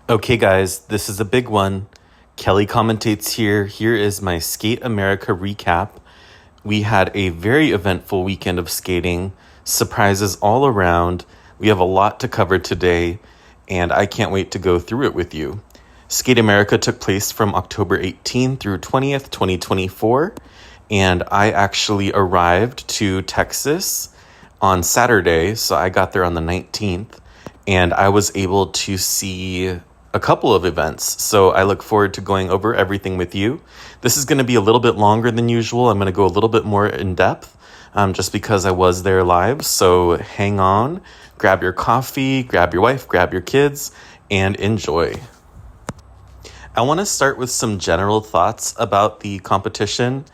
Okay, guys, this is a big one. Kelly commentates here. Here is my Skate America recap. We had a very eventful weekend of skating, surprises all around. We have a lot to cover today, and I can't wait to go through it with you. Skate America took place from October 18th through 20th, 2024, and I actually arrived to Texas on Saturday, so I got there on the 19th, and I was able to see a couple of events. So I look forward to going over everything with you. This is going to be a little bit longer than usual. I'm going to go a little bit more in depth just because I was there live. So hang on, grab your coffee, grab your wife, grab your kids, and enjoy. I want to start with some general thoughts about the competition.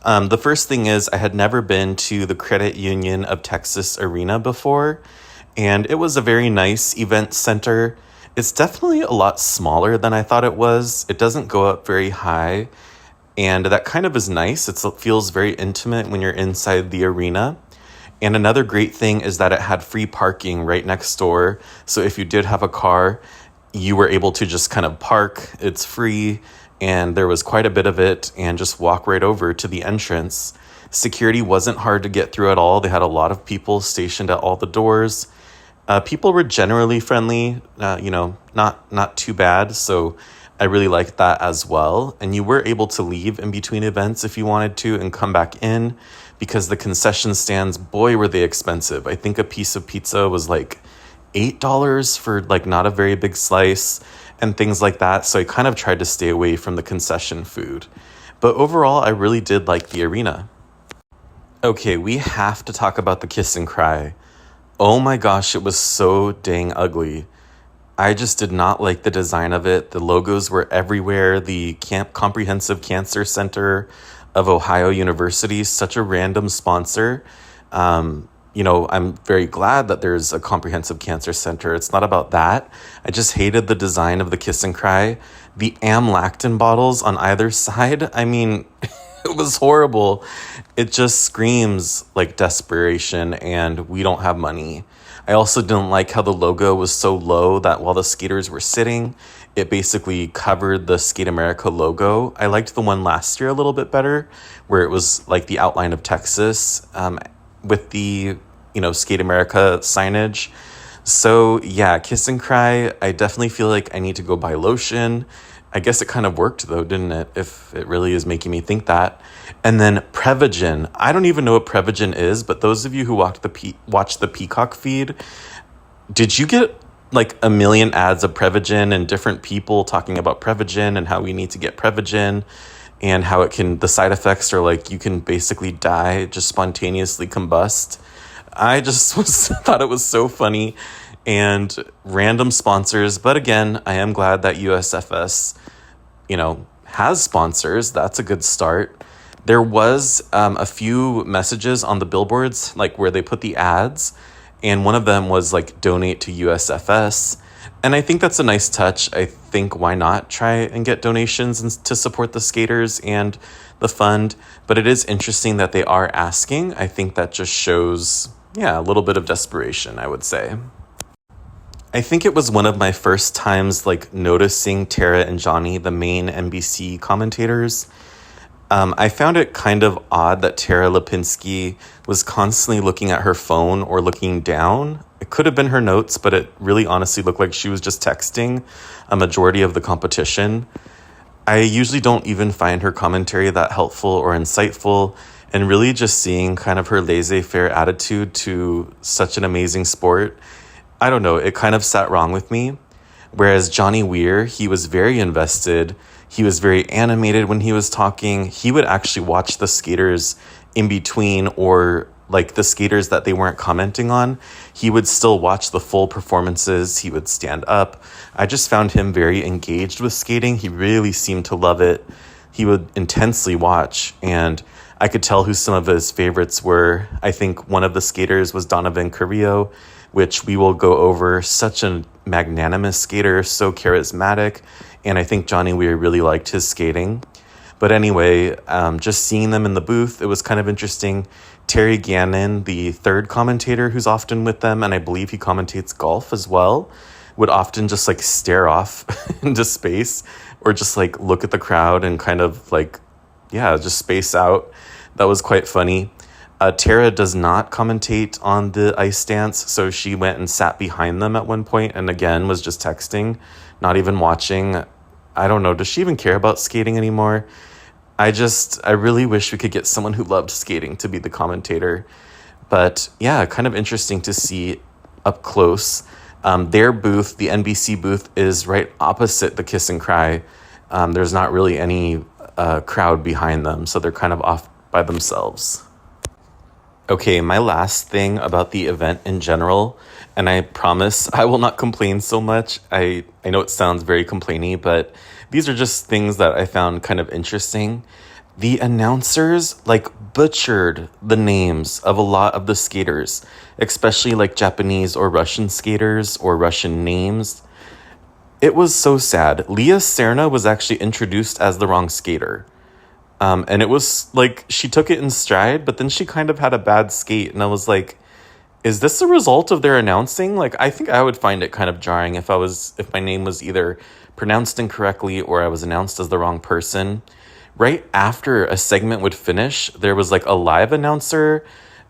The first thing is I had never been to the Credit Union of Texas Arena before, and it was a very nice event center. It's definitely a lot smaller than I thought it was. It doesn't go up very high, and that kind of is nice. It feels very intimate when you're inside the arena. And another great thing is that it had free parking right next door. So if you did have a car, you were able to just kind of park. It's free, and there was quite a bit of it, and just walk right over to the entrance. Security wasn't hard to get through at all. They had a lot of people stationed at all the doors. People were generally friendly, not too bad. So I really liked that as well. And you were able to leave in between events if you wanted to and come back in, because the concession stands, boy, were they expensive. I think a piece of pizza was like $8 for like not a very big slice and things like that. So I kind of tried to stay away from the concession food. But overall, I really did like the arena. Okay, we have to talk about the kiss and cry. Oh my gosh, it was so dang ugly. I just did not like the design of it. The logos were everywhere. The Comprehensive Cancer Center of Ohio University, such a random sponsor. I'm very glad that there's a Comprehensive Cancer Center. It's not about that. I just hated the design of the kiss and cry. The Amlactin bottles on either side, I mean, it was horrible. It just screams like desperation and we don't have money. I also didn't like how the logo was so low that while the skaters were sitting, it basically covered the Skate America logo. I liked the one last year a little bit better, where it was like the outline of Texas with the, Skate America signage. So yeah, kiss and cry. I definitely feel like I need to go buy lotion. I guess it kind of worked though, didn't it? If it really is making me think that. And then Prevagen. I don't even know what Prevagen is, but those of you who watched the Peacock feed, did you get like a million ads of Prevagen and different people talking about Prevagen and how we need to get Prevagen and how the side effects are like you can basically die, just spontaneously combust? I just thought it was so funny. And random sponsors. But again, I am glad that USFS, has sponsors. That's a good start. There was a few messages on the billboards, like where they put the ads. And one of them was like, donate to USFS. And I think that's a nice touch. I think why not try and get donations to support the skaters and the fund. But it is interesting that they are asking. I think that just shows, a little bit of desperation, I would say. I think it was one of my first times like noticing Tara and Johnny, the main NBC commentators. I found it kind of odd that Tara Lipinski was constantly looking at her phone or looking down. It could have been her notes, but it really honestly looked like she was just texting a majority of the competition. I usually don't even find her commentary that helpful or insightful, and really just seeing kind of her laissez-faire attitude to such an amazing sport, I don't know, it kind of sat wrong with me. Whereas Johnny Weir, he was very invested. He was very animated when he was talking. He would actually watch the skaters in between, or like the skaters that they weren't commenting on. He would still watch the full performances. He would stand up. I just found him very engaged with skating. He really seemed to love it. He would intensely watch, and I could tell who some of his favorites were. I think one of the skaters was Donovan Carrillo, which we will go over. Such a magnanimous skater, so charismatic, and I think Johnny Weir really liked his skating. But anyway, just seeing them in the booth, it was kind of interesting. Terry Gannon, the third commentator who's often with them, and I believe he commentates golf as well, would often just like stare off into space or just like look at the crowd and kind of like, yeah, just space out. That was quite funny. Tara does not commentate on the ice dance, so she went and sat behind them at one point and again was just texting, not even watching. I don't know, does she even care about skating anymore? I really wish we could get someone who loved skating to be the commentator. But yeah, kind of interesting to see up close. Their booth, the NBC booth, is right opposite the Kiss and Cry. There's not really any crowd behind them, so they're kind of off by themselves. Okay, my last thing about the event in general, and I promise I will not complain so much. I know it sounds very complainy, but these are just things that I found kind of interesting. The announcers like butchered the names of a lot of the skaters, especially like Japanese or Russian skaters or Russian names. It was so sad. Leah Serna was actually introduced as the wrong skater. And it was like, she took it in stride, but then she kind of had a bad skate. And I was like, is this a result of their announcing? Like, I think I would find it kind of jarring if my name was either pronounced incorrectly or I was announced as the wrong person. Right after a segment would finish, there was like a live announcer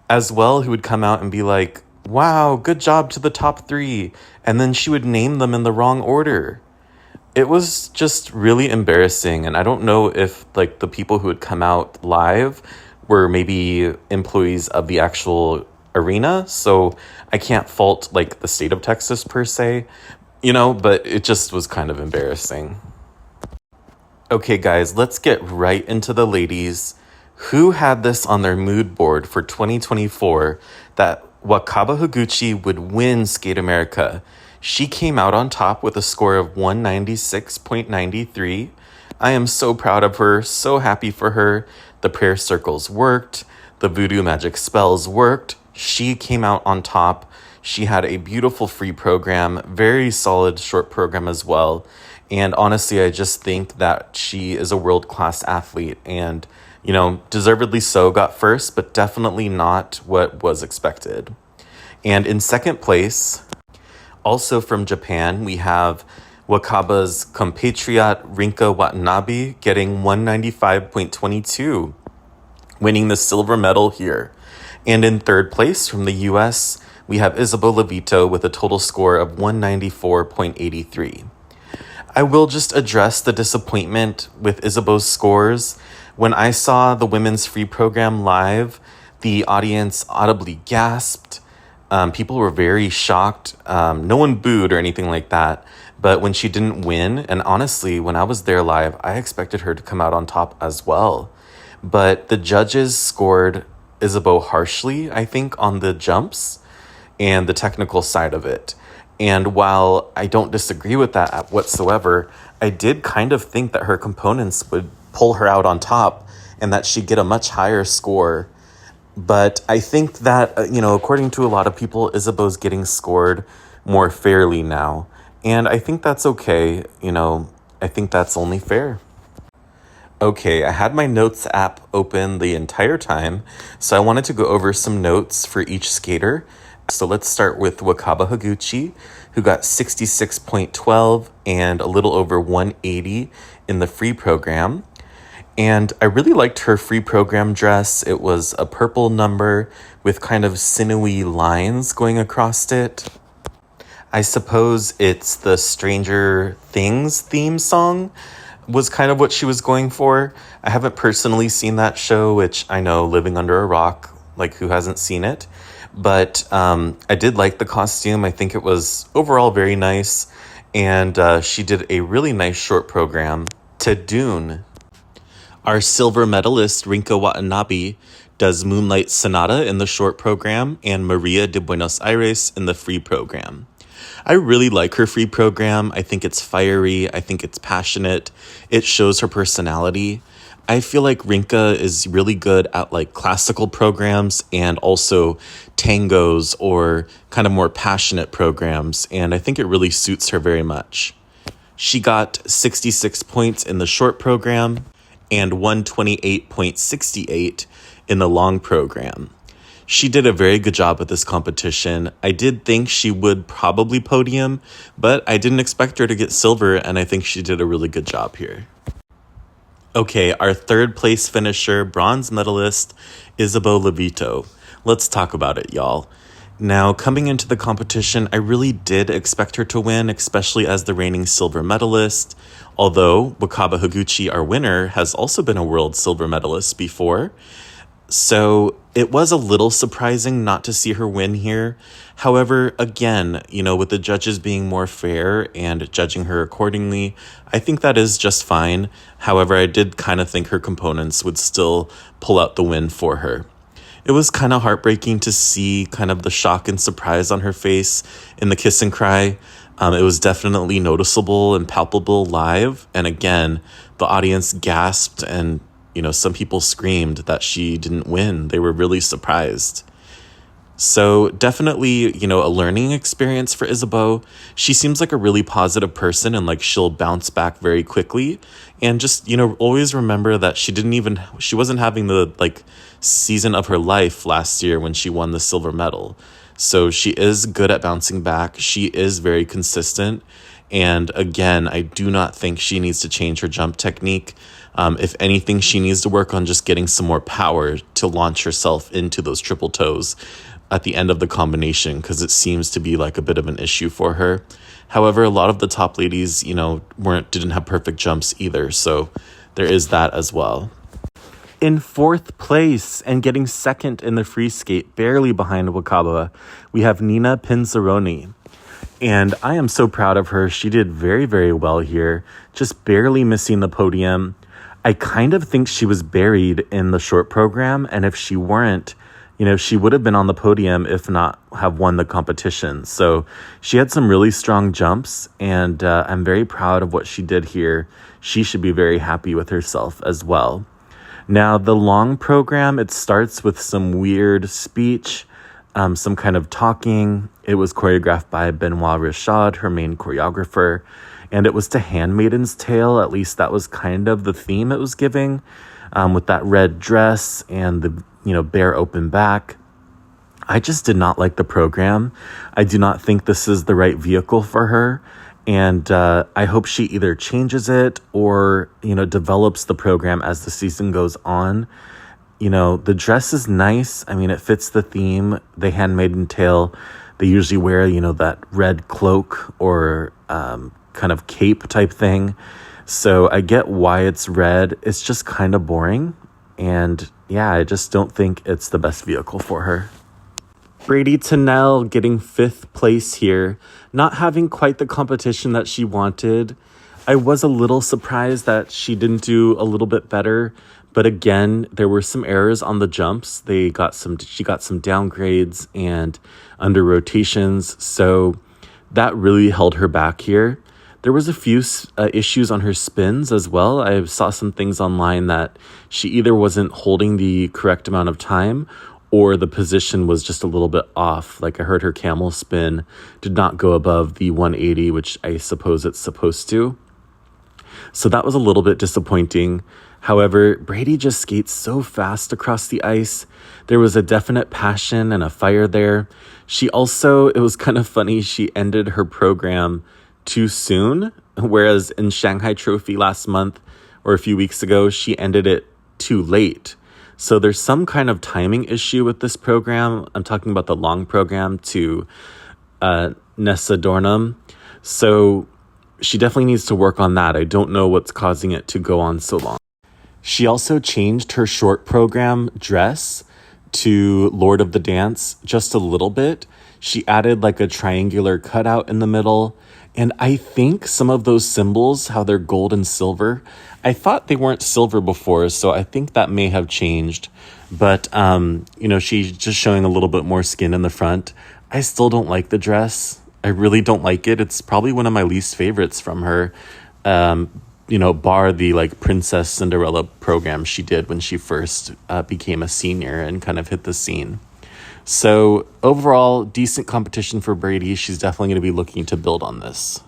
as well who would come out and be like, wow, good job to the top 3. And then she would name them in the wrong order. It was just really embarrassing. And I don't know if like the people who had come out live were maybe employees of the actual arena. So I can't fault like the state of Texas per se, but it just was kind of embarrassing. Okay, guys, let's get right into the ladies. Who had this on their mood board for 2024 that Wakaba Higuchi would win Skate America? She came out on top with a score of 196.93. I am so proud of her, so happy for her. The prayer circles worked. The voodoo magic spells worked. She came out on top. She had a beautiful free program, very solid short program as well. And honestly, I just think that she is a world-class athlete and, deservedly so, got first, but definitely not what was expected. And in second place, also from Japan, we have Wakaba's compatriot Rinka Watanabe getting 195.22, winning the silver medal here. And in third place from the US, we have Isabeau Levito with a total score of 194.83. I will just address the disappointment with Isabeau's scores. When I saw the women's free program live, the audience audibly gasped. People were very shocked. No one booed or anything like that. But when she didn't win, and honestly, when I was there live, I expected her to come out on top as well. But the judges scored Isabeau harshly, I think, on the jumps and the technical side of it. And while I don't disagree with that whatsoever, I did kind of think that her components would pull her out on top and that she'd get a much higher score. But I think that, according to a lot of people, Isabeau's getting scored more fairly now. And I think that's okay. I think that's only fair. Okay, I had my notes app open the entire time, so I wanted to go over some notes for each skater. So let's start with Wakaba Higuchi, who got 66.12 and a little over 180 in the free program. And I really liked her free program dress. It was a purple number with kind of sinewy lines going across it. I suppose it's the Stranger Things theme song was kind of what she was going for. I haven't personally seen that show, which I know, living under a rock, like who hasn't seen it? But I did like the costume. I think it was overall very nice. And she did a really nice short program to Dune. Our silver medalist, Rinka Watanabe, does Moonlight Sonata in the short program and Maria de Buenos Aires in the free program. I really like her free program. I think it's fiery. I think it's passionate. It shows her personality. I feel like Rinka is really good at like classical programs and also tangos or kind of more passionate programs. And I think it really suits her very much. She got 66 points in the short program and 128.68 in the long program. She did a very good job at this competition. I did think she would probably podium, but I didn't expect her to get silver, and I think she did a really good job here. Okay, our third place finisher, bronze medalist, Isabeau Levito. Let's talk about it, y'all. Now, coming into the competition, I really did expect her to win, especially as the reigning silver medalist. Although Wakaba Higuchi, our winner, has also been a world silver medalist before. So it was a little surprising not to see her win here. However, again, with the judges being more fair and judging her accordingly, I think that is just fine. However, I did kind of think her components would still pull out the win for her. It was kind of heartbreaking to see kind of the shock and surprise on her face in the kiss and cry. It was definitely noticeable and palpable live. And again, the audience gasped and some people screamed that she didn't win. They were really surprised. So definitely, a learning experience for Isabeau. She seems like a really positive person and like she'll bounce back very quickly. And just, always remember that she wasn't having the season of her life last year when she won the silver medal. So she is good at bouncing back. She is very consistent. And again, I do not think she needs to change her jump technique. If anything, she needs to work on just getting some more power to launch herself into those triple toes at the end of the combination, because it seems to be like a bit of an issue for her. However, a lot of the top ladies, didn't have perfect jumps either. So there is that as well. In fourth place and getting second in the free skate, barely behind Wakaba, we have Nina Pinzaroni. And I am so proud of her. She did very, very well here, just barely missing the podium. I kind of think she was buried in the short program, and if she weren't, she would have been on the podium, if not have won the competition. So she had some really strong jumps, and I'm very proud of what she did here. She should be very happy with herself as well. Now, the long program, it starts with some weird speech, some kind of talking. It was choreographed by Benoit Richard, her main choreographer. And it was to Handmaiden's Tale. At least that was kind of the theme it was giving, with that red dress and the bare open back. I just did not like the program. I do not think this is the right vehicle for her. And I hope she either changes it or, develops the program as the season goes on. The dress is nice. I mean, it fits the theme. The Handmaiden Tale, they usually wear, that red cloak or kind of cape type thing. So I get why it's red. It's just kind of boring. And yeah, I just don't think it's the best vehicle for her. Brady Tennell getting fifth place here, not having quite the competition that she wanted. I was a little surprised that she didn't do a little bit better, but again, there were some errors on the jumps. She got some downgrades and under rotations, so that really held her back here. There was a few issues on her spins as well. I saw some things online that she either wasn't holding the correct amount of time or the position was just a little bit off. Like I heard her camel spin did not go above the 180, which I suppose it's supposed to. So that was a little bit disappointing. However, Brady just skates so fast across the ice. There was a definite passion and a fire there. She also, it was kind of funny, she ended her program too soon, whereas in Shanghai Trophy last month or a few weeks ago, she ended it too late. So there's some kind of timing issue with this program. I'm talking about the long program to Nessa Dornum. So she definitely needs to work on that. I don't know what's causing it to go on so long. She also changed her short program dress to Lord of the Dance just a little bit. She added like a triangular cutout in the middle. And I think some of those symbols, how they're gold and silver, I thought they weren't silver before, so I think that may have changed. But, she's just showing a little bit more skin in the front. I still don't like the dress. I really don't like it. It's probably one of my least favorites from her, bar the Princess Cinderella program she did when she first became a senior and kind of hit the scene. So overall, decent competition for Brady. She's definitely going to be looking to build on this.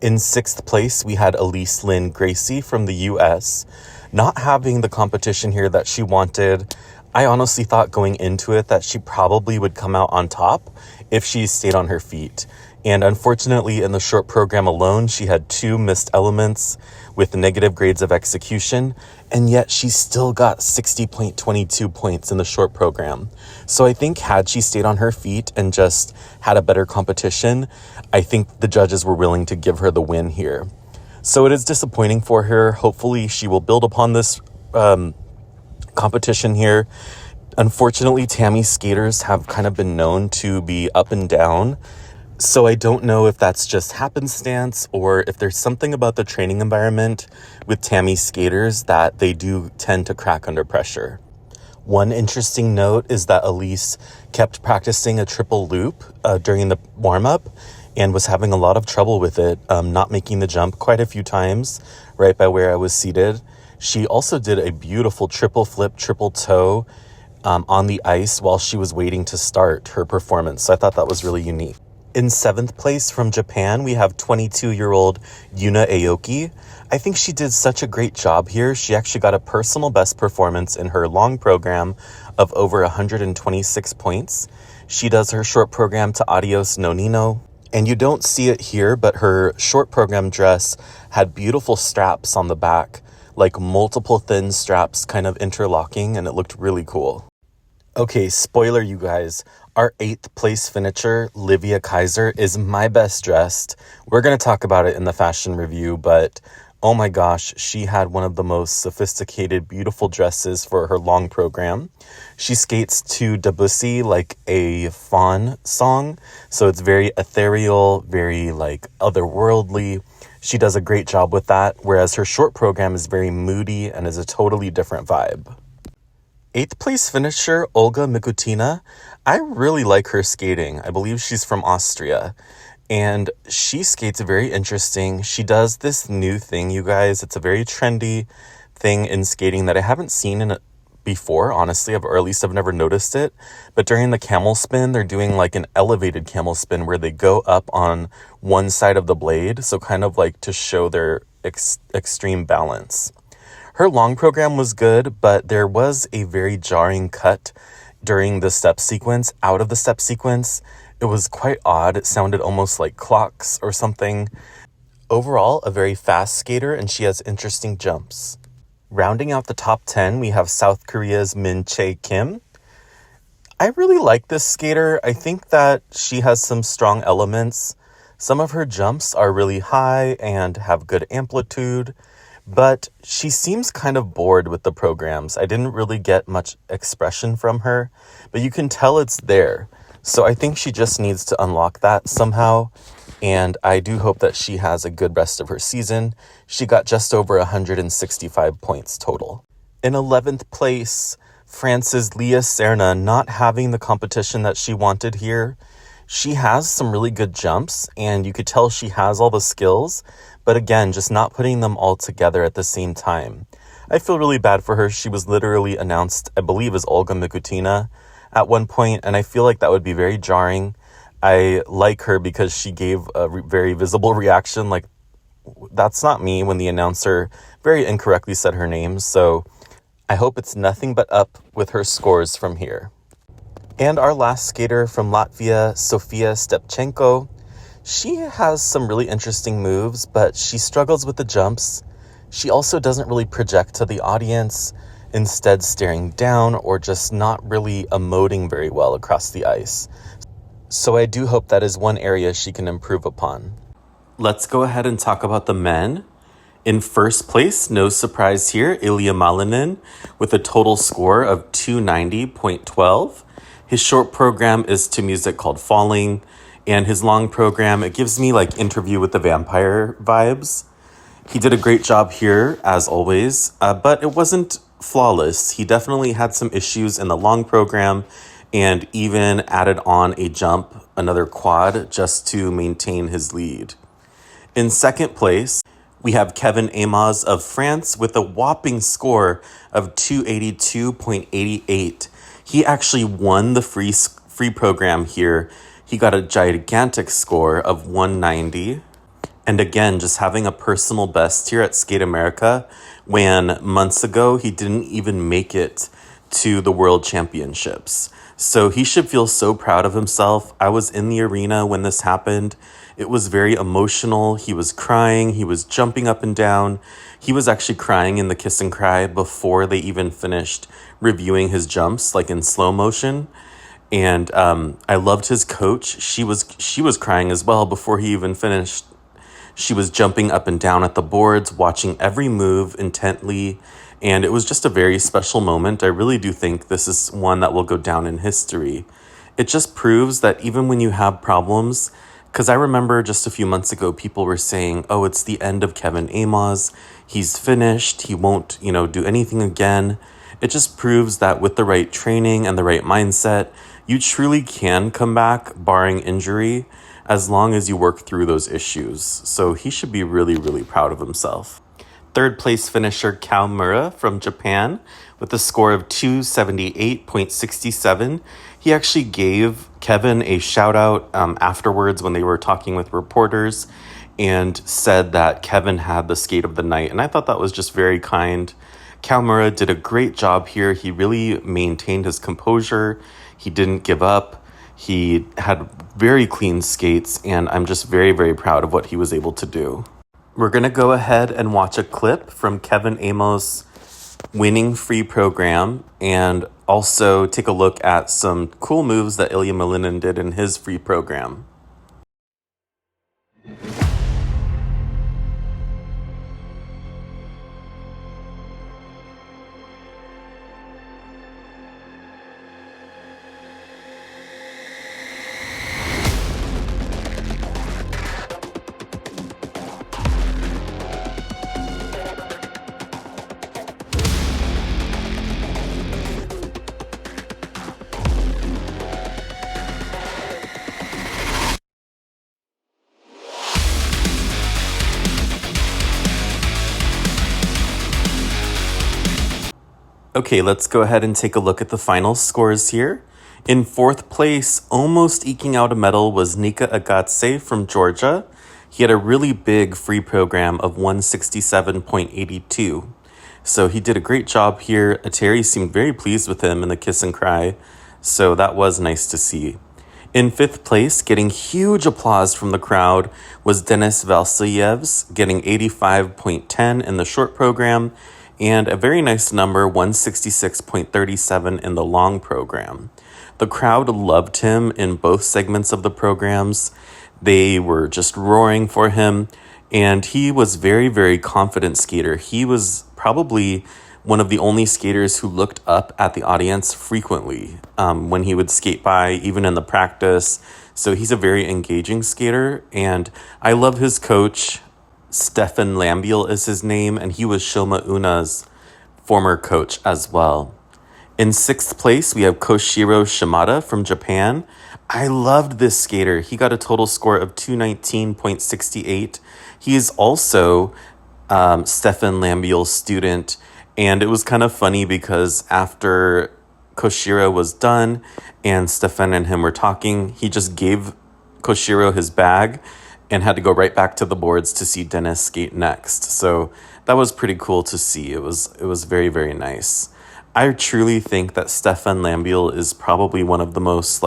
In sixth place, we had Elise Lynn Gracie from the U.S. Not having the competition here that she wanted. I honestly thought going into it that she probably would come out on top if she stayed on her feet. And unfortunately, in the short program alone, she had 2 missed elements with negative grades of execution, and yet she still got 60.22 points in the short program. So I think had she stayed on her feet and just had a better competition, I think the judges were willing to give her the win here. So it is disappointing for her. Hopefully she will build upon this competition here. Unfortunately, Tammy skaters have kind of been known to be up and down. So I don't know if that's just happenstance or if there's something about the training environment with Tammy skaters that they do tend to crack under pressure. One interesting note is that Elise kept practicing a triple loop during the warm-up and was having a lot of trouble with it, not making the jump quite a few times right by where I was seated. She also did a beautiful triple flip, triple toe on the ice while she was waiting to start her performance. So I thought that was really unique. In 7th place from Japan, we have 22-year-old Yuna Aoki. I think she did such a great job here. She actually got a personal best performance in her long program of over 126 points. She does her short program to Adios no Nino. And you don't see it here, but her short program dress had beautiful straps on the back, like multiple thin straps kind of interlocking, and it looked really cool. Okay, spoiler you guys. Our 8th place finisher, Livia Kaiser, is my best dressed. We're going to talk about it in the fashion review, but oh my gosh, she had one of the most sophisticated, beautiful dresses for her long program. She skates to Debussy like a fawn song, so it's very ethereal, very like otherworldly. She does a great job with that, whereas her short program is very moody and is a totally different vibe. 8th place finisher, Olga Mikutina. I really like her skating. I believe she's from Austria. And she skates very interesting. She does this new thing, you guys. It's a very trendy thing in skating that I haven't seen in before, honestly, or at least I've never noticed it. But during the camel spin, they're doing like an elevated camel spin where they go up on one side of the blade. So kind of like to show their extreme balance. Her long program was good, but there was a very jarring cut during the step sequence, out of the step sequence. It was quite odd. It sounded almost like clocks or something. Overall, a very fast skater, and she has interesting jumps. Rounding out the top 10, we have South Korea's Min Chae Kim. I really like this skater. I think that she has some strong elements. Some of her jumps are really high and have good amplitude. But she seems kind of bored with the programs. I didn't really get much expression from her, but you can tell it's there. So I think she just needs to unlock that somehow. And I do hope that she has a good rest of her season. She got just over 165 points total. In 11th place, France's Leah Serna, not having the competition that she wanted here. She has some really good jumps, and you could tell she has all the skills, but again, just not putting them all together at the same time. I feel really bad for her. She was literally announced, I believe, as Olga Mikutina at one point, and I feel like that would be very jarring. I like her because she gave a very visible reaction, like, that's not me, when the announcer very incorrectly said her name, so I hope it's nothing but up with her scores from here. And our last skater from Latvia, Sofia Stepchenko. She has some really interesting moves, but she struggles with the jumps. She also doesn't really project to the audience, instead staring down or just not really emoting very well across the ice. So I do hope that is one area she can improve upon. Let's go ahead and talk about the men. In first place, no surprise here, Ilya Malinin with a total score of 290.12. His short program is to music called Falling, and his long program, it gives me like Interview with the Vampire vibes. He did a great job here, as always, but it wasn't flawless. He definitely had some issues in the long program and even added on a jump, another quad, just to maintain his lead. In second place, we have Kevin Aymoz of France with a whopping score of 282.88. He actually won the free program here. He got a gigantic score of 190. And again, just having a personal best here at Skate America, when months ago he didn't even make it to the World Championships. So he should feel so proud of himself. I was in the arena when this happened. It was very emotional. He was crying. He was jumping up and down. He was actually crying in the kiss and cry before they even finished reviewing his jumps, like in slow motion. And I loved his coach. She was crying as well before he even finished. She was jumping up and down at the boards, watching every move intently. And it was just a very special moment. I really do think this is one that will go down in history. It just proves that even when you have problems, because I remember just a few months ago, people were saying, oh, it's the end of Kevin Aymoz. He's finished. He won't, do anything again. It just proves that with the right training and the right mindset, you truly can come back, barring injury, as long as you work through those issues. So he should be really, really proud of himself. Third place finisher Kawamura from Japan with a score of 278.67. He actually gave Kevin a shout out afterwards when they were talking with reporters and said that Kevin had the skate of the night. And I thought that was just very kind. Kawamura did a great job here. He really maintained his composure. He didn't give up. He had very clean skates, and I'm just very, very proud of what he was able to do. We're going to go ahead and watch a clip from Kevin Aymoz winning free program and also take a look at some cool moves that Ilya Malinin did in his free program. Okay, let's go ahead and take a look at the final scores here. In fourth place, almost eking out a medal, was Rinka Agatse from Georgia. He had a really big free program of 167.82. So he did a great job here. Ateri seemed very pleased with him in the kiss and cry. So that was nice to see. In fifth place, getting huge applause from the crowd, was Denis Vasilyevs, getting 85.10 in the short program, and a very nice number, 166.37 in the long program. The crowd loved him in both segments of the programs. They were just roaring for him, and he was very, very confident skater. He was probably one of the only skaters who looked up at the audience frequently when he would skate by, even in the practice. So he's a very engaging skater, and I love his coach. Stefan Lambiel is his name, and he was Shoma Una's former coach as well. In sixth place, we have Koshiro Shimada from Japan. I loved this skater. He got a total score of 219.68. He is also Stefan Lambiel's student, and it was kind of funny because after Koshiro was done and Stefan and him were talking, he just gave Koshiro his bag and had to go right back to the boards to see Dennis skate next. So that was pretty cool to see. It was very, very nice. I truly think that Stefan Lambiel is probably one of the most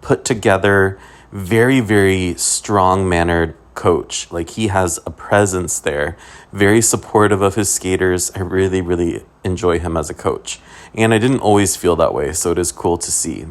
put together, very, very strong-mannered coach. He has a presence there, very supportive of his skaters. I really, really enjoy him as a coach. And I didn't always feel that way, so it is cool to see.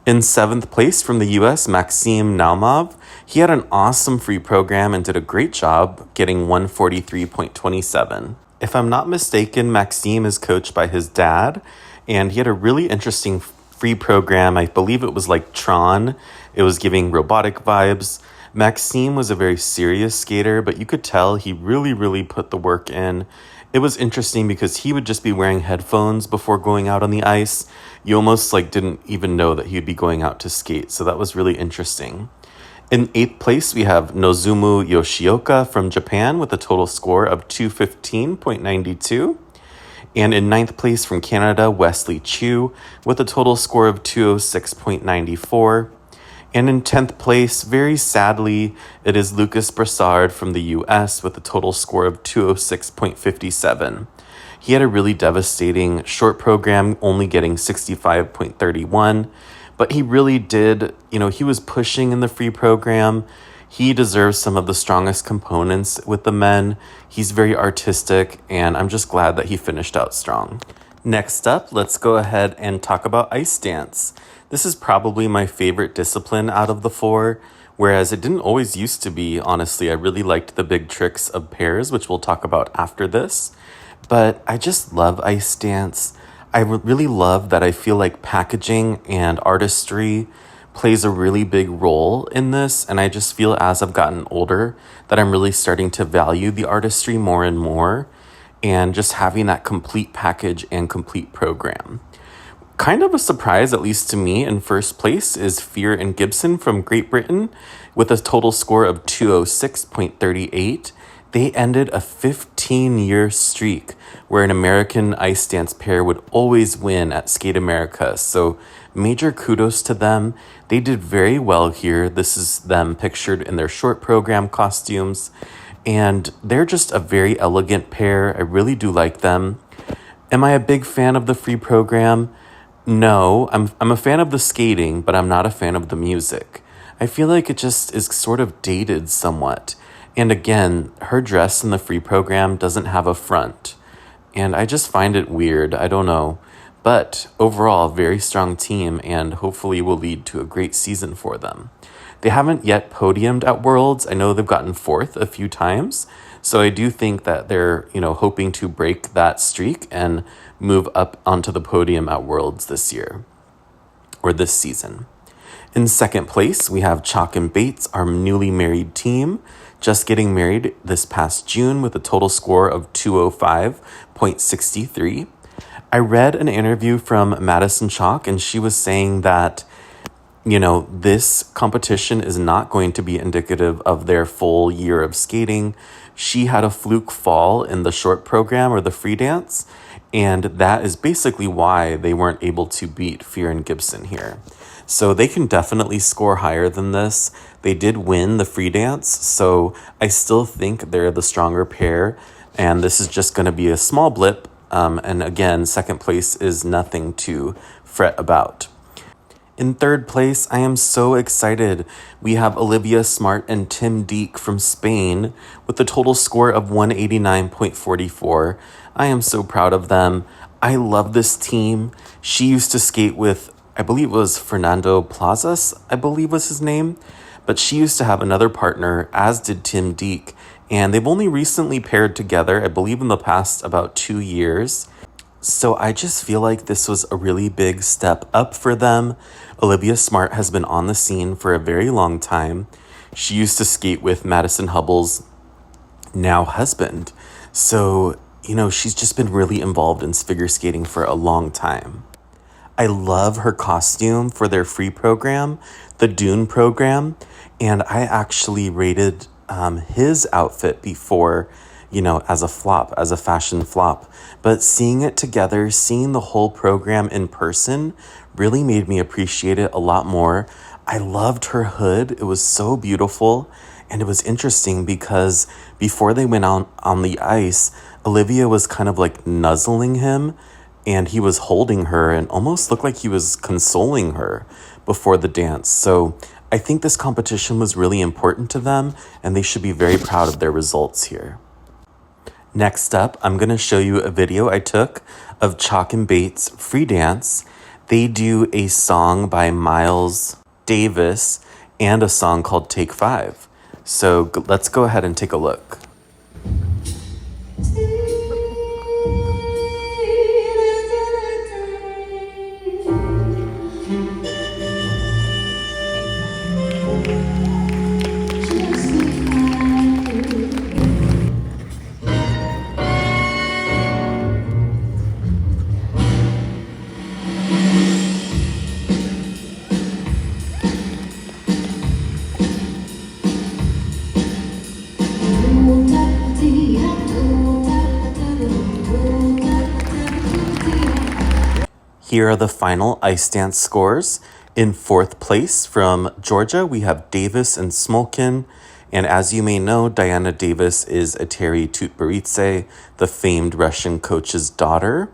In seventh place from the U.S., Maxim Naumov. He had an awesome free program and did a great job, getting 143.27. If I'm not mistaken, Maxim is coached by his dad, and he had a really interesting free program. I believe it was like Tron. It was giving robotic vibes. Maxim was a very serious skater, but you could tell he really, really put the work in. It was interesting because he would just be wearing headphones before going out on the ice. You almost didn't even know that he'd be going out to skate. So that was really interesting. In eighth place, we have Nozomu Yoshioka from Japan with a total score of 215.92. And in ninth place from Canada, Wesley Chu with a total score of 206.94. And in 10th place, very sadly, it is Lucas Brassard from the US with a total score of 206.57. He had a really devastating short program, only getting 65.31, but he really did, he was pushing in the free program. He deserves some of the strongest components with the men. He's very artistic, and I'm just glad that he finished out strong. Next up, let's go ahead and talk about ice dance. This is probably my favorite discipline out of the four, whereas it didn't always used to be, honestly. I really liked the big tricks of pairs, which we'll talk about after this. But I just love ice dance. I really love that I feel like packaging and artistry plays a really big role in this, and I just feel as I've gotten older that I'm really starting to value the artistry more and more, and just having that complete package and complete program. Kind of a surprise, at least to me, in first place is Fear and Gibson from Great Britain with a total score of 206.38. They ended a 15-year streak where an American ice dance pair would always win at Skate America. So major kudos to them. They did very well here. This is them pictured in their short program costumes. And they're just a very elegant pair. I really do like them. Am I a big fan of the free program? No, I'm a fan of the skating, but I'm not a fan of the music. I feel like it just is sort of dated somewhat. And again, her dress in the free program doesn't have a front. And I just find it weird. I don't know. But overall, very strong team, and hopefully will lead to a great season for them. They haven't yet podiumed at Worlds. I know they've gotten fourth a few times. So I do think that they're, hoping to break that streak and move up onto the podium at Worlds this year, or this season. In second place, we have Chalk and Bates, our newly married team, just getting married this past June with a total score of 205.63. I read an interview from Madison Chalk, and she was saying that, this competition is not going to be indicative of their full year of skating. She had a fluke fall in the short program or the free dance, and that is basically why they weren't able to beat Fear and Gibson here. So they can definitely score higher than this. They did win the free dance, so I still think they're the stronger pair, and this is just going to be a small blip. And again, second place is nothing to fret about. In third place, I am so excited. We have Olivia Smart and Tim Deek from Spain with a total score of 189.44. I am so proud of them. I love this team. She used to skate with, I believe it was Fernando Plazas, I believe was his name. But she used to have another partner, as did Tim Deek. And they've only recently paired together, I believe in the past about 2 years. So I just feel like this was a really big step up for them. Olivia Smart has been on the scene for a very long time. She used to skate with Madison Hubbell's now husband. So, she's just been really involved in figure skating for a long time. I love her costume for their free program, the Dune program. And I actually rated his outfit before, as a flop, as a fashion flop. But seeing it together, seeing the whole program in person really made me appreciate it a lot more. I loved her hood. It was so beautiful. And it was interesting because before they went on the ice, Olivia was kind of like nuzzling him, and he was holding her and almost looked like he was consoling her before the dance. So I think this competition was really important to them, and they should be very proud of their results here. Next up, I'm going to show you a video I took of Chalk and Bates free dance. They do a song by Miles Davis and a song called Take 5. So let's go ahead and take a look. Here are the final ice dance scores. In fourth place from Georgia, we have Davis and Smolkin. And as you may know, Diana Davis is Eteri Tutberidze, the famed Russian coach's daughter.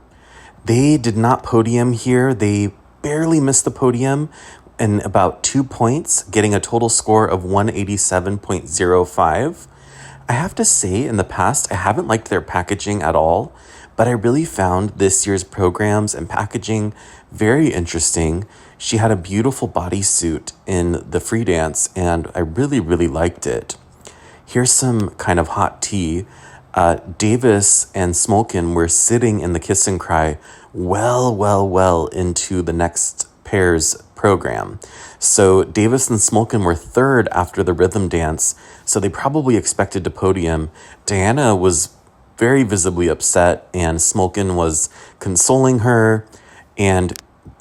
They did not podium here. They barely missed the podium in about 2 points, getting a total score of 187.05. I have to say, in the past, I haven't liked their packaging at all, but I really found this year's programs and packaging very interesting. She had a beautiful bodysuit in the free dance, and I really, really liked it. Here's some kind of hot tea. Davis and Smolkin were sitting in the kiss and cry well into the next pair's program. So Davis and Smolkin were third after the rhythm dance, so they probably expected to podium. Diana was very visibly upset, and Smolkin was consoling her, and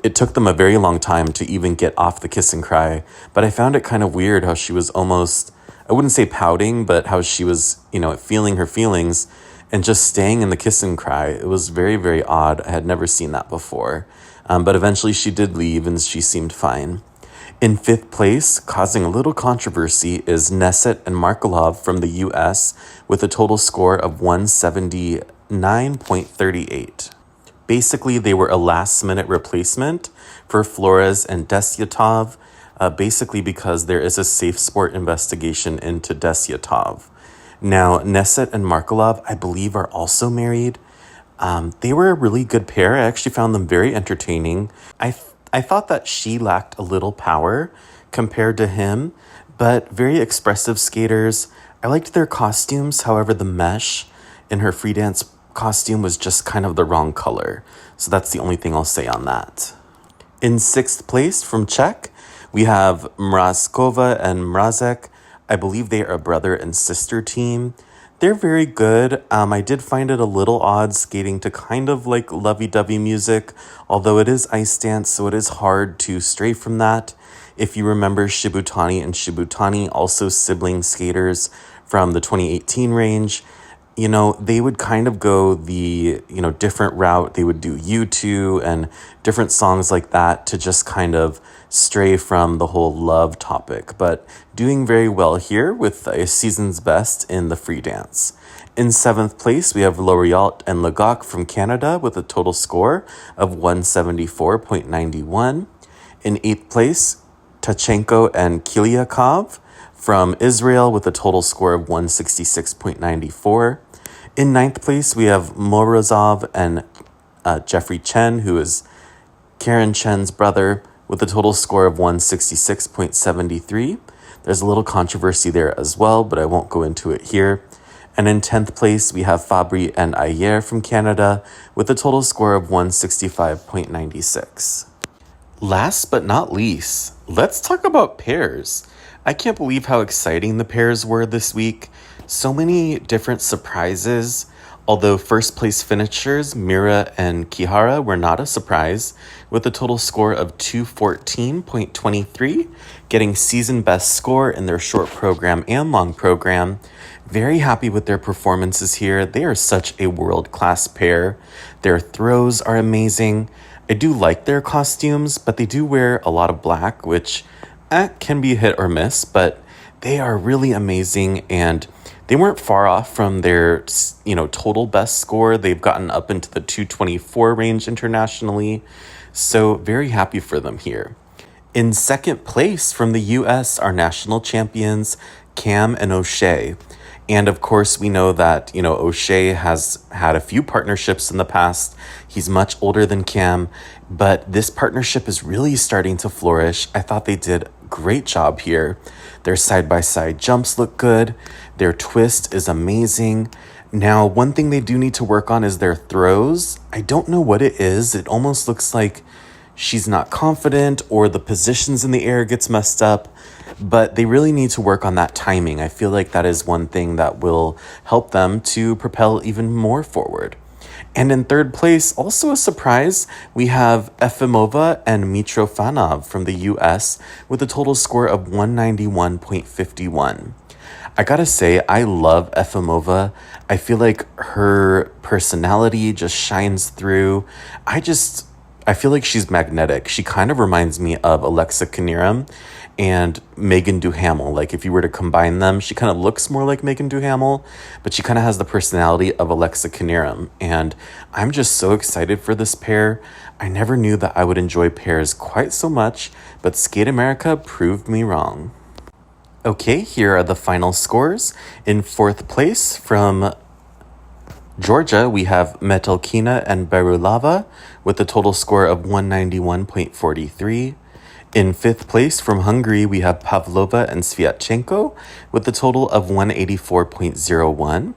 it took them a very long time to even get off the kiss and cry. But I found it kind of weird how she was almost, I wouldn't say pouting, but how she was, feeling her feelings and just staying in the kiss and cry. It was very, very odd. I had never seen that before. But eventually she did leave and she seemed fine. In fifth place, causing a little controversy, is Neset and Markelov from the US with a total score of 179.38. Basically, they were a last-minute replacement for Flores and Desyatov, basically because there is a safe sport investigation into Desyatov. Now, Neset and Markelov, I believe, are also married. They were a really good pair. I actually found them very entertaining. I thought that she lacked a little power compared to him, but very expressive skaters. I liked their costumes. However, the mesh in her free dance costume was just kind of the wrong color. So that's the only thing I'll say on that. In sixth place from Czech, we have Mrazkova and Mrazek. I believe they are a brother and sister team. They're very good. I did find it a little odd skating to kind of like lovey-dovey music, although it is ice dance, so it is hard to stray from that. If you remember Shibutani and Shibutani, also sibling skaters from the 2018 range, they would kind of go the, different route. They would do U2 and different songs like that to just kind of stray from the whole love topic, but doing very well here with a season's best in the free dance. In seventh place, we have L'Oreal and Legac from Canada with a total score of 174.91. In eighth place, Tachenko and Kiliakov from Israel with a total score of 166.94. In ninth place, we have Morozov and Jeffrey Chen, who is Karen Chen's brother, with a total score of 166.73. There's a little controversy there as well, but I won't go into it here. And in 10th place, we have Fabry and Ayer from Canada with a total score of 165.96. Last but not least, let's talk about pairs. I can't believe how exciting the pairs were this week. So many different surprises. Although first place finishers Mira and Kihara were not a surprise, with a total score of 214.23, getting season best score in their short program and long program. Very happy with their performances here. They are such a world-class pair. Their throws are amazing. I do like their costumes, but they do wear a lot of black, which can be hit or miss, but they are really amazing, and they weren't far off from their, total best score. They've gotten up into the 224 range internationally, so very happy for them here. In second place from the US are national champions Cam and O'Shea. And of course, we know that, O'Shea has had a few partnerships in the past. He's much older than Cam, but this partnership is really starting to flourish. I thought they did a great job here. Their side-by-side jumps look good. Their twist is amazing. Now, one thing they do need to work on is their throws. I don't know what it is. It almost looks like she's not confident or the positions in the air gets messed up, but they really need to work on that timing. I feel like that is one thing that will help them to propel even more forward. And in third place, also a surprise, we have Efimova and Mitrofanov from the US with a total score of 191.51. I gotta say, I love Efimova. I feel like her personality just shines through. I feel like she's magnetic. She kind of reminds me of Alexa Knierim. and Megan Duhamel. Like, if you were to combine them, she kind of looks more like Megan Duhamel, but she kind of has the personality of Alexa Knierim. And I'm just so excited for this pair. I never knew that I would enjoy pairs quite so much, but Skate America proved me wrong. Okay, here are the final scores. In fourth place from Georgia, we have Metalkina and Berulava with a total score of 191.43. In fifth place from Hungary, we have Pavlova and Sviatchenko with a total of 184.01.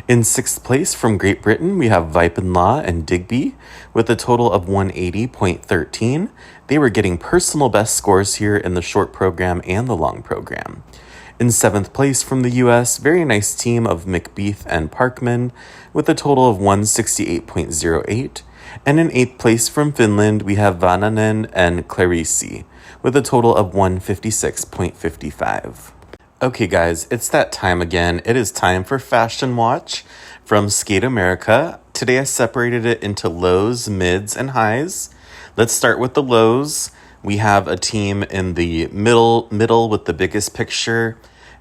In sixth place from Great Britain, we have Vipinlaw and Digby with a total of 180.13. They were getting personal best scores here in the short program and the long program. In seventh place from the US, very nice team of McBeath and Parkman with a total of 168.08. And in eighth place from Finland, we have Vananen and Clarisi with a total of 156.55. Okay guys, it's that time again. It is time for Fashion Watch from Skate America. Today I separated it into lows, mids, and highs. Let's start with the lows. We have a team in the middle with the biggest picture.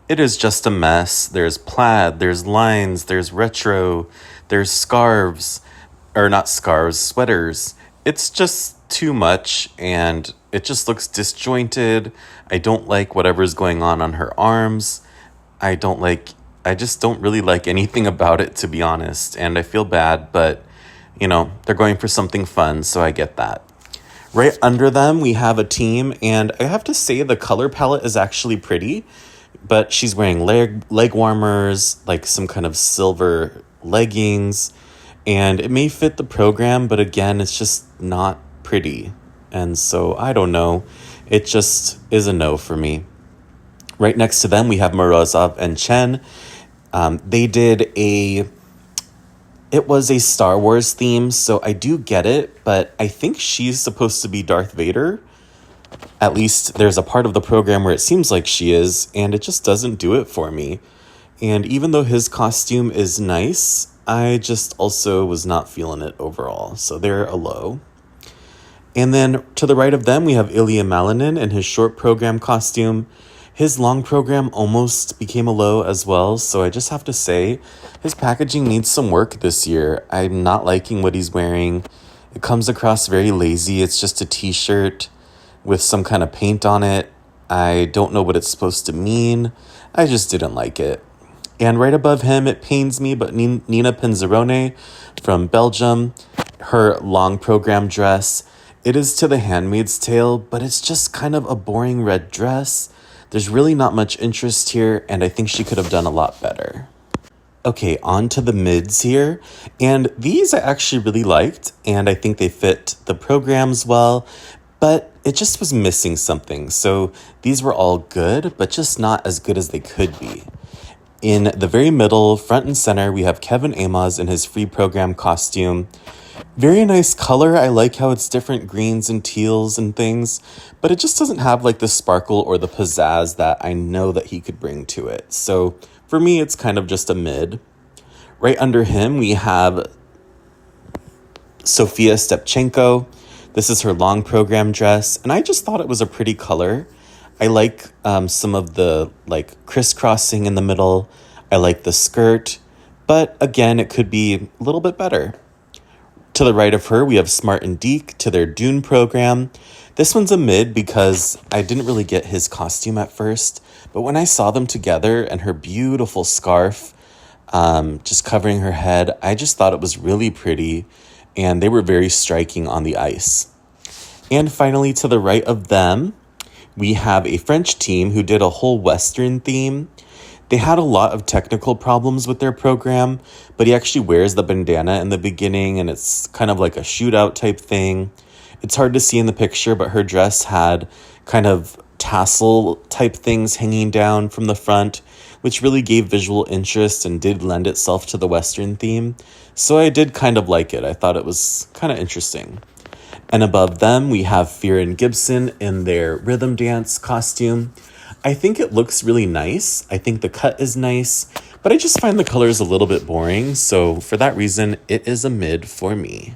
It is just a mess. There's plaid, there's lines, there's retro, there's scarves, or not scarves, sweaters. It's just too much and it just looks disjointed. I don't like whatever's going on her arms. I just don't really like anything about it, to be honest. And I feel bad, but you know, they're going for something fun, so I get that. Right under them, we have a team, and I have to say the color palette is actually pretty, but she's wearing leg warmers, like some kind of silver leggings, and it may fit the program, but again, it's just not pretty. And so I don't know. It just is a no for me. Right next to them, we have Morozov and Chen. It was a Star Wars theme, so I do get it, but I think she's supposed to be Darth Vader. At least there's a part of the program where it seems like she is, and it just doesn't do it for me. And even though his costume is nice, I just also was not feeling it overall, so they're a low. And then to the right of them, we have Ilya Malinin in his short program costume. His long program almost became a low as well, so I just have to say his packaging needs some work this year. I'm not liking what he's wearing. It comes across very lazy. It's just a t-shirt with some kind of paint on it. I don't know what it's supposed to mean. I just didn't like it. And right above him, it pains me, but Nina Pinzerone from Belgium, her long program dress. It is to the Handmaid's Tale, but it's just kind of a boring red dress. There's really not much interest here, and I think she could have done a lot better. Okay, on to the mids here. And these I actually really liked, and I think they fit the programs well, but it just was missing something. So these were all good, but just not as good as they could be. In the very middle, front and center, we have Kevin Aymoz in his free program costume. Very nice color. I like how it's different greens and teals and things, but it just doesn't have like the sparkle or the pizzazz that I know that he could bring to it. So for me, it's kind of just a mid. Right under him, we have Sofia Stepchenko. This is her long program dress, and I just thought it was a pretty color. I like some of the like crisscrossing in the middle. I like the skirt, but again, it could be a little bit better. To the right of her, we have Smart and Deke to their Dune program. This one's a mid because I didn't really get his costume at first, but when I saw them together and her beautiful scarf just covering her head, I just thought it was really pretty, and they were very striking on the ice. And finally, to the right of them, we have a French team who did a whole Western theme. They had a lot of technical problems with their program, but he actually wears the bandana in the beginning, and it's kind of like a shootout type thing. It's hard to see in the picture, but her dress had kind of tassel type things hanging down from the front, which really gave visual interest and did lend itself to the Western theme. So I did kind of like it. I thought it was kind of interesting. And above them, we have Fear and Gibson in their rhythm dance costume. I think it looks really nice. I think the cut is nice, but I just find the colors a little bit boring. So for that reason, it is a mid for me.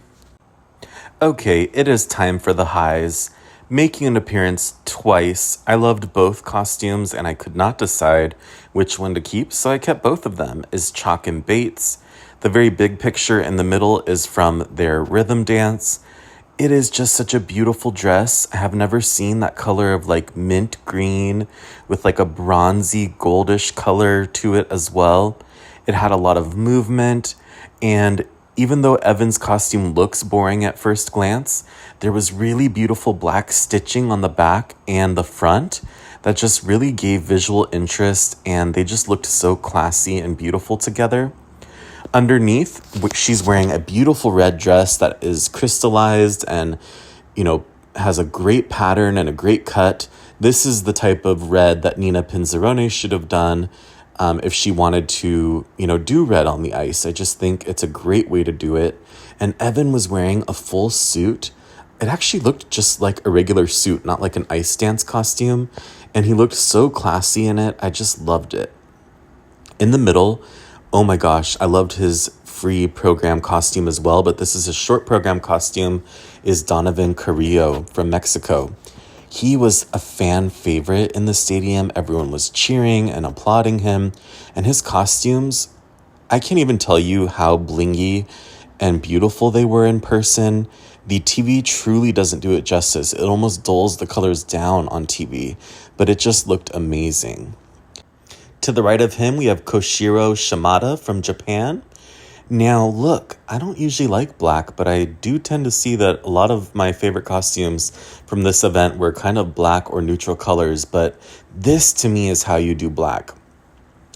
Okay, it is time for the highs. making an appearance twice. I loved both costumes and I could not decide which one to keep, so I kept both of them, is Chalk and Bates. The very big picture in the middle is from their rhythm dance. It is just such a beautiful dress. I have never seen that color of like mint green with like a bronzy goldish color to it as well. It had a lot of movement, and even though Evan's costume looks boring at first glance, there was really beautiful black stitching on the back and the front that just really gave visual interest, and they just looked so classy and beautiful together. Underneath, she's wearing a beautiful red dress that is crystallized and, has a great pattern and a great cut. This is the type of red that Nina Pinzerone should have done if she wanted to, do red on the ice. I just think it's a great way to do it. And Evan was wearing a full suit. It actually looked just like a regular suit, not like an ice dance costume. And he looked so classy in it. I just loved it. In the middle, oh my gosh, I loved his free program costume as well, but this is his short program costume, is Donovan Carrillo from Mexico. He was a fan favorite in the stadium. Everyone was cheering and applauding him. And his costumes, I can't even tell you how blingy and beautiful they were in person. The TV truly doesn't do it justice. It almost dulls the colors down on TV, but it just looked amazing. To the right of him, we have Koshiro Shimada from Japan. Now, look, I don't usually like black, but I do tend to see that a lot of my favorite costumes from this event were kind of black or neutral colors, but this to me is how you do black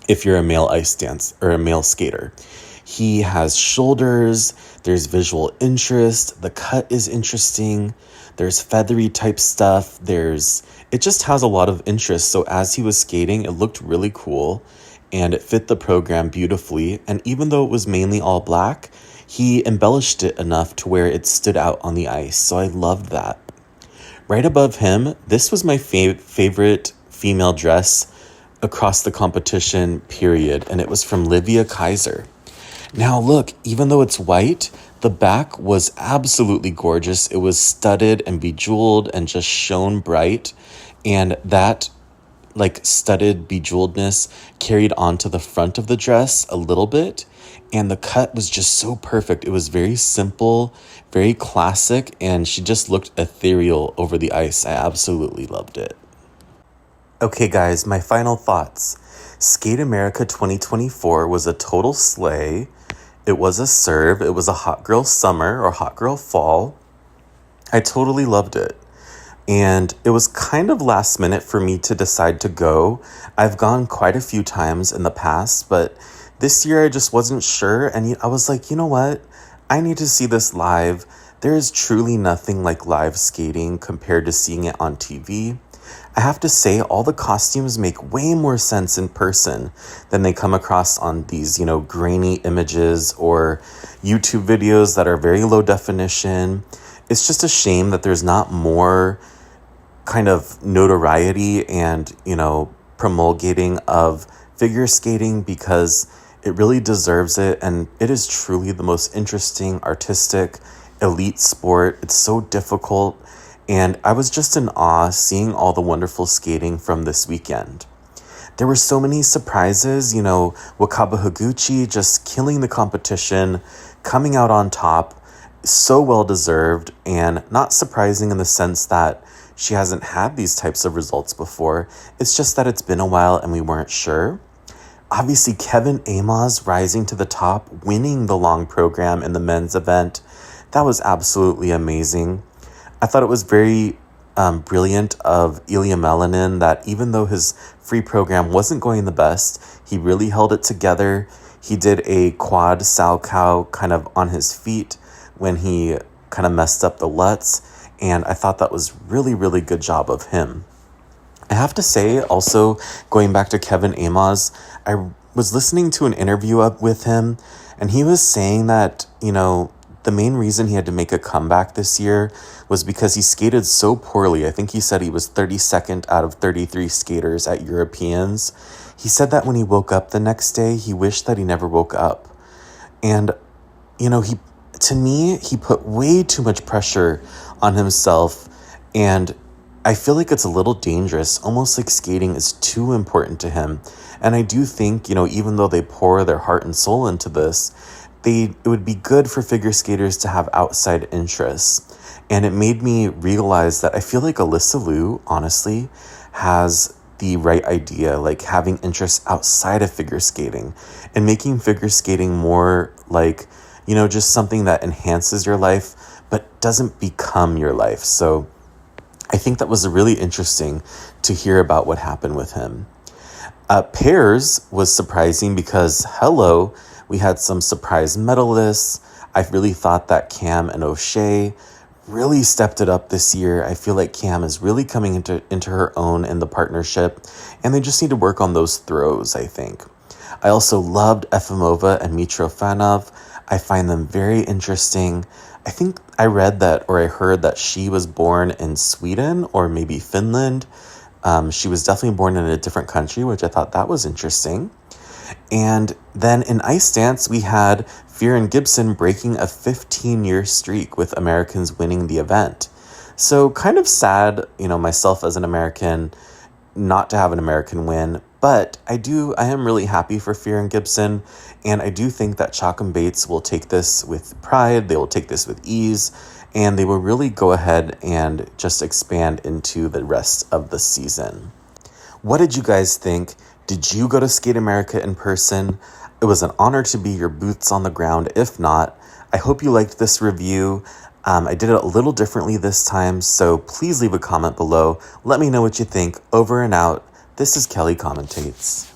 if you're a male ice dance or a male skater. He has shoulders, there's visual interest, the cut is interesting, there's feathery type stuff, it just has a lot of interest. So as he was skating, it looked really cool and it fit the program beautifully. And even though it was mainly all black, he embellished it enough to where it stood out on the ice. So I loved that. Right above him, this was my favorite female dress across the competition, period. And it was from Livia Kaiser. Now look, even though it's white, the back was absolutely gorgeous. It was studded and bejeweled and just shone bright. And that studded bejeweledness carried onto the front of the dress a little bit. And the cut was just so perfect. It was very simple, very classic, and she just looked ethereal over the ice. I absolutely loved it. Okay, guys, my final thoughts. Skate America 2024 was a total slay. It was a serve. It was a hot girl summer or hot girl fall. I totally loved it. And it was kind of last minute for me to decide to go. I've gone quite a few times in the past, but this year I just wasn't sure. And I was like, you know what? I need to see this live. There is truly nothing like live skating compared to seeing it on TV. I have to say, all the costumes make way more sense in person than they come across on these, grainy images or YouTube videos that are very low definition. It's just a shame that there's not more kind of notoriety and, promulgating of figure skating, because it really deserves it. And it is truly the most interesting, artistic, elite sport. It's so difficult. And I was just in awe seeing all the wonderful skating from this weekend. There were so many surprises, Wakaba Higuchi just killing the competition, coming out on top, so well deserved, and not surprising in the sense that she hasn't had these types of results before. It's just that it's been a while and we weren't sure. Obviously, Kevin Aymoz rising to the top, winning the long program in the men's event. That was absolutely amazing. I thought it was very brilliant of Ilya Melanin that even though his free program wasn't going the best, he really held it together. He did a quad salchow kind of on his feet when he kind of messed up the Lutz, and I thought that was really, really good job of him. I have to say, also, going back to Kevin Aymoz, I was listening to an interview with him, and he was saying that, the main reason he had to make a comeback this year was because he skated so poorly. I think he said he was 32nd out of 33 skaters at Europeans. He said that when he woke up the next day, he wished that he never woke up. And, he put way too much pressure on himself And I feel like it's a little dangerous, almost like skating is too important to him. And I do think, even though they pour their heart and soul into this, it would be good for figure skaters to have outside interests. And it made me realize that I feel like Alyssa Liu, honestly, has the right idea, like having interests outside of figure skating and making figure skating more like, just something that enhances your life, but doesn't become your life. So I think that was really interesting to hear about what happened with him. Pairs was surprising because, hello, we had some surprise medalists. I really thought that Cam and O'Shea really stepped it up this year. I feel like Cam is really coming into her own in the partnership, and they just need to work on those throws, I think. I also loved Efimova and Mitrofanov. I find them very interesting. I think I read that, or I heard that she was born in Sweden or maybe Finland. She was definitely born in a different country, which I thought that was interesting. And then in ice dance, we had Fear and Gibson breaking a 15-year streak with Americans winning the event. So kind of sad, myself as an American, not to have an American win, but I am really happy for Fear and Gibson, and I do think that Chalk and Bates will take this with pride, they will take this with ease, and they will really go ahead and just expand into the rest of the season. What did you guys think? Did you go to Skate America in person? It was an honor to be your boots on the ground. If not, I hope you liked this review. I did it a little differently this time, so please leave a comment below. Let me know what you think. Over and out. This is Kelly Commentates.